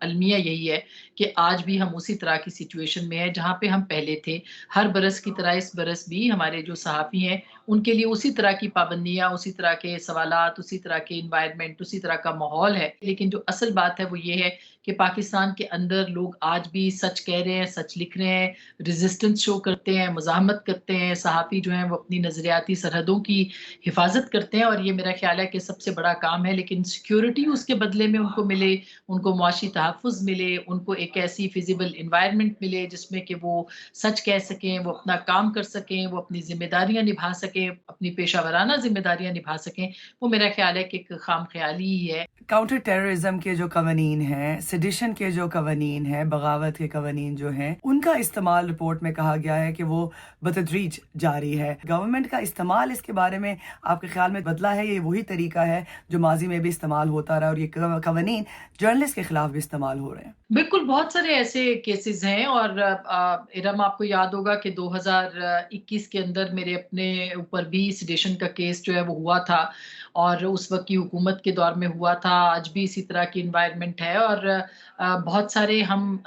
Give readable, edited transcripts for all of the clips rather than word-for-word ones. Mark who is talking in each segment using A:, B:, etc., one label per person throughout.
A: المیہ یہی ہے کہ آج بھی ہم اسی طرح کی سچویشن میں ہیں جہاں پہ ہم پہلے تھے. ہر برس کی طرح اس برس بھی ہمارے جو صحافی ہیں ان کے لیے اسی طرح کی پابندیاں، اسی طرح کے سوالات، اسی طرح کے انوائرمنٹ، اسی طرح کا ماحول ہے. لیکن جو اصل بات ہے وہ یہ ہے کہ پاکستان کے اندر لوگ آج بھی سچ کہہ رہے ہیں، سچ لکھ رہے ہیں، ریزسٹنس شو کرتے ہیں، مزاحمت کرتے ہیں. صحافی جو ہیں وہ اپنی نظریاتی سرحدوں کی حفاظت کرتے ہیں، اور یہ میرا خیال ہے کہ سب سے بڑا کام ہے. لیکن سیکیورٹی اس کے بدلے میں ان کو ملے، ان کو معاشی تحفظ ملے، ان کو ایک ایسی فزیبل انوائرمنٹ ملے جس میں کہ وہ سچ کہہ سکیں، وہ اپنا کام کر سکیں، وہ اپنی ذمہ داریاں نبھا سکیں، اپنی پیشہ ورانہ ذمہ داریاں نبھا سکیں. وہ میرا خیال ہے کہ ایک خام خیالی ہی ہے.
B: کاؤنٹر ٹیررزم کے جو قوانین ہیں، سیڈیشن کے جو قوانین ہیں، بغاوت کے قوانین جو ہیں، ان کا استعمال رپورٹ میں کہا گیا ہے کہ وہ بتدریج جاری ہے. گورنمنٹ کا استعمال اس کے بارے میں آپ کے خیال میں بدلا ہے؟ یہ وہی طریقہ ہے جو ماضی میں بھی استعمال ہوتا رہا اور یہ قوانین جرنلسٹ کے خلاف بھی استعمال ہو رہے ہیں؟
A: بالکل، بہت سارے ایسے کیسز ہیں، اور ارم آپ کو یاد ہوگا کہ 2021 کے اندر میرے اپنے اوپر بھی سیڈیشن کا کیس جو ہے وہ ہوا تھا، اور اس وقت کی حکومت کے دور میں ہوا تھا. آج بھی اسی طرح کی انوائرمنٹ ہے، اور بہت سارے ہم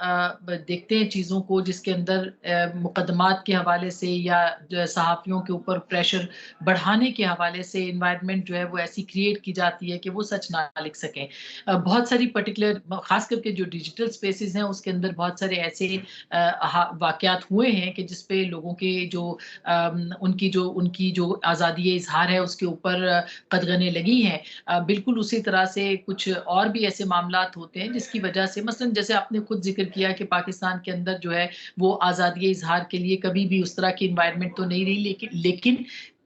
A: دیکھتے ہیں چیزوں کو جس کے اندر مقدمات کے حوالے سے یا صحافیوں کے اوپر پریشر بڑھانے کے حوالے سے انوائرمنٹ جو ہے وہ ایسی کریٹ کی جاتی ہے کہ وہ سچ نہ لکھ سکیں. بہت ساری پرٹیکولر، خاص کر کے جو ڈیجیٹل سپیسز ہیں اس کے اندر بہت سارے ایسے واقعات ہوئے ہیں کہ جس پہ لوگوں کے جو ان کی جو آزادی اظہار ہے اس کے اوپر قدغنیں لگی ہیں. بالکل اسی طرح سے کچھ اور بھی ایسے معاملات ہوتے ہیں جس کی وجہ سے، مثلا جیسے آپ نے خود ذکر کیا کہ پاکستان کے اندر جو ہے وہ آزادی اظہار کے لیے کبھی بھی اس طرح کی انوائرمنٹ تو نہیں رہی، لیکن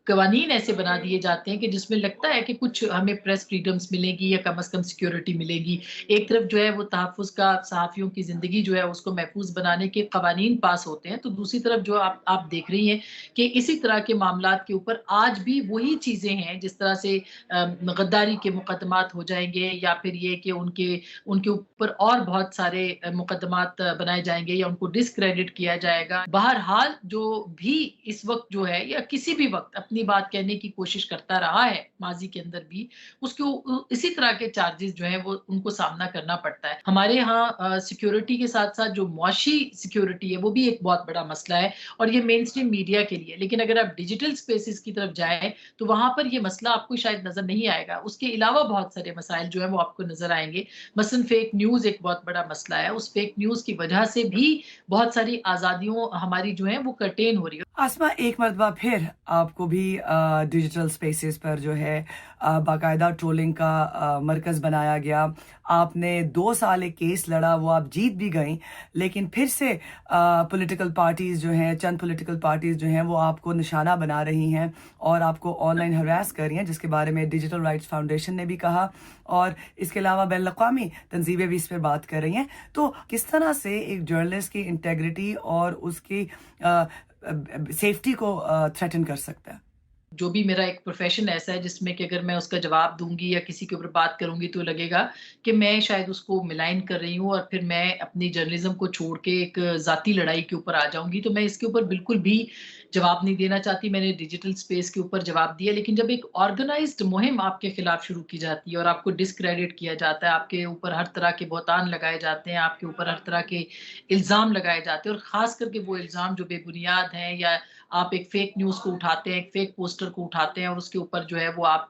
A: قوانین ایسے بنا دیے جاتے ہیں کہ جس میں لگتا ہے کہ کچھ ہمیں پریس فریڈمز ملے گی یا کم از کم سیکیورٹی ملے گی. ایک طرف جو ہے وہ تحفظ کا، صحافیوں کی زندگی جو ہے اس کو محفوظ بنانے کے قوانین پاس ہوتے ہیں، تو دوسری طرف جو آپ دیکھ رہی ہیں کہ اسی طرح کے معاملات کے اوپر آج بھی وہی چیزیں ہیں. جس طرح سے غداری کے مقدمات ہو جائیں گے، یا پھر یہ کہ ان کے اوپر اور بہت سارے مقدمات بنائے جائیں گے یا ان کو ڈسکریڈٹ کیا جائے گا. بہرحال جو بھی اس وقت جو ہے یا کسی بھی وقت اپنی بات کہنے کی کوشش کرتا رہا ہے ماضی کے اندر بھی، اس کو اسی طرح کے چارجز جو ہیں وہ ان کو سامنا کرنا پڑتا ہے. ہمارے ہاں سیکیورٹی کے ساتھ ساتھ جو معاشی سیکیورٹی ہے وہ بھی ایک بہت بڑا مسئلہ ہے، اور یہ مین اسٹریم میڈیا کے لیے. لیکن اگر آپ ڈیجیٹل سپیسز کی طرف جائیں تو وہاں پر یہ مسئلہ آپ کو شاید نظر نہیں آئے گا. اس کے علاوہ بہت سارے مسائل جو ہیں وہ آپ کو نظر آئیں گے. مثلا فیک نیوز ایک بہت بڑا مسئلہ ہے. اس فیک نیوز کی وجہ سے بھی بہت ساری آزادیوں ہماری جو ہیں وہ کرٹین ہو رہی ہے.
B: آسما، ایک مرتبہ پھر آپ کو بھی ڈیجیٹل سپیسز پر جو ہے باقاعدہ ٹرولنگ کا مرکز بنایا گیا. آپ نے 2 سال ایک کیس لڑا، وہ آپ جیت بھی گئیں، لیکن پھر سے پولیٹیکل پارٹیز جو ہیں، چند پولیٹیکل پارٹیز جو ہیں وہ آپ کو نشانہ بنا رہی ہیں اور آپ کو آن لائن ہراس کر رہی ہیں، جس کے بارے میں ڈیجیٹل رائٹس فاؤنڈیشن نے بھی کہا، اور اس کے علاوہ بین الاقوامی تنظیمیں بھی اس پہ بات کر رہی ہیں. تو کس طرح سے ایک جرنلسٹ کی انٹیگریٹی اور اس کی سیفٹی کو تھریٹن کر سکتا ہے؟
A: جو بھی میرا ایک پروفیشن ایسا ہے جس میں کہ اگر میں اس کا جواب دوں گی یا کسی کے اوپر بات کروں گی تو لگے گا کہ میں شاید اس کو ملائن کر رہی ہوں، اور پھر میں اپنی جرنلزم کو چھوڑ کے ایک ذاتی لڑائی کے اوپر آ جاؤں گی. تو میں اس کے اوپر بالکل بھی جواب نہیں دینا چاہتی. میں نے ڈیجیٹل سپیس کے اوپر جواب دیا، لیکن جب ایک آرگنائزڈ مہم آپ کے خلاف شروع کی جاتی ہے اور آپ کو ڈسکریڈٹ کیا جاتا ہے، آپ کے اوپر ہر طرح کے بہتان لگائے جاتے ہیں، آپ کے اوپر ہر طرح کے الزام لگائے جاتے ہیں، اور خاص کر کے وہ الزام جو بے بنیاد ہیں، یا آپ ایک فیک نیوز کو اٹھاتے ہیں، ایک فیک پوسٹر کو اٹھاتے ہیں اور اس کے اوپر جو ہے وہ آپ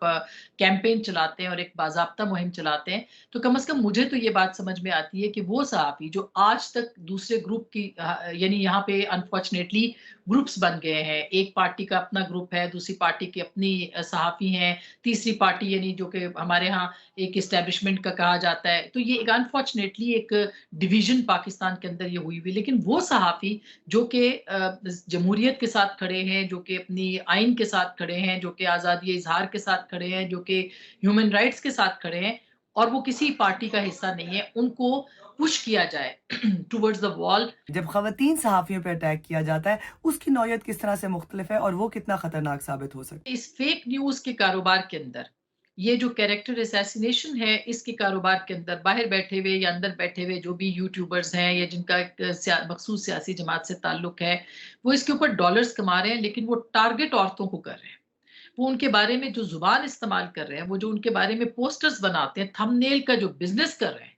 A: کیمپین چلاتے ہیں اور ایک باضابطہ مہم چلاتے ہیں، تو کم از کم مجھے تو یہ بات سمجھ میں آتی ہے کہ وہ صحافی جو آج تک دوسرے گروپ کی، یعنی یہاں پہ انفارچونیٹلی گروپس بن گئے ہیں. ایک پارٹی کا اپنا گروپ ہے، دوسری پارٹی کی اپنی صحافی ہیں، تیسری پارٹی یعنی جو کہ ہمارے ہاں ایک اسٹیبلشمنٹ کا کہا جاتا ہے. تو یہ ایک انفارچونیٹلی ایک ڈویژن پاکستان کے اندر یہ ہوئی ہوئی. لیکن وہ صحافی جو کہ جمہوریت کے ساتھ کھڑے ہیں، جو کہ اپنی آئین کے ساتھ کھڑے ہیں، جو کہ آزادی اظہار کے ساتھ کھڑے ہیں، جو کہ ہیومن رائٹس کے ساتھ کھڑے ہیں، اور وہ کسی پارٹی کا حصہ نہیں ہے، ان کو پش کیا جائے ٹورڈز دا وال.
B: جب خواتین صحافیوں پہ اٹیک کیا جاتا ہے، اس کی نوعیت کس طرح سے مختلف ہے اور وہ کتنا خطرناک ثابت ہو سکتا ہے؟
A: اس فیک نیوز کے کاروبار کے اندر یہ جو کیریکٹر اسیسینیشن ہے، اس کے کاروبار کے اندر باہر بیٹھے ہوئے یا اندر بیٹھے ہوئے جو بھی یوٹیوبرز ہیں یا جن کا ایک مخصوص سیاسی جماعت سے تعلق ہے، وہ اس کے اوپر ڈالرز کما رہے ہیں، لیکن وہ ٹارگٹ عورتوں کو کر رہے ہیں. وہ ان کے بارے میں جو زبان استعمال کر رہے ہیں، وہ جو ان کے بارے میں پوسٹرز بناتے ہیں، تھم نیل کا جو بزنس کر رہے ہیں،